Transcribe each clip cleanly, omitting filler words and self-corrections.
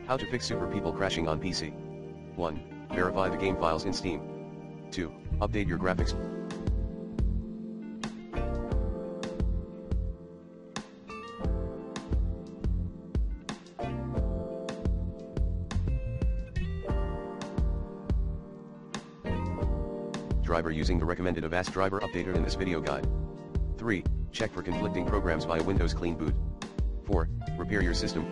How to fix Super People crashing on PC. 1. Verify the game files in Steam. 2. Update your graphics. Driver using the recommended Avast driver updated in this video guide. 3. Check for conflicting programs via Windows Clean Boot. 4. Repair your system.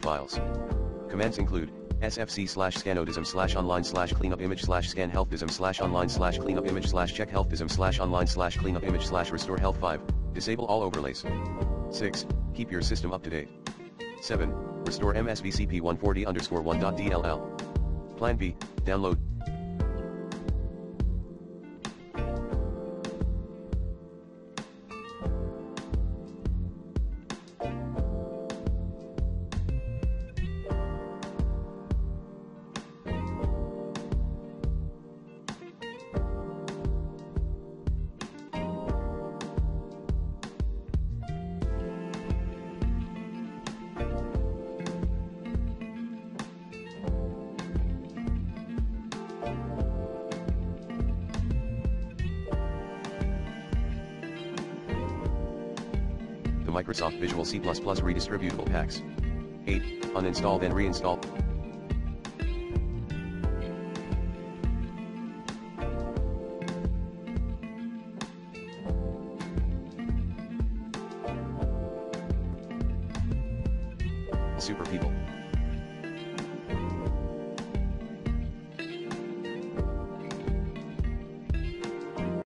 Files. Commands include sfc/scanodism/online/cleanupimage/scan-healthdism/online/cleanupimage/restore-health. 5. Disable all overlays. 6. Keep your system up to date. 7. Restore msvcp140_1.dll. Plan B. Download. The Microsoft Visual C++ redistributable packs. 8. Uninstall then reinstall. Super People.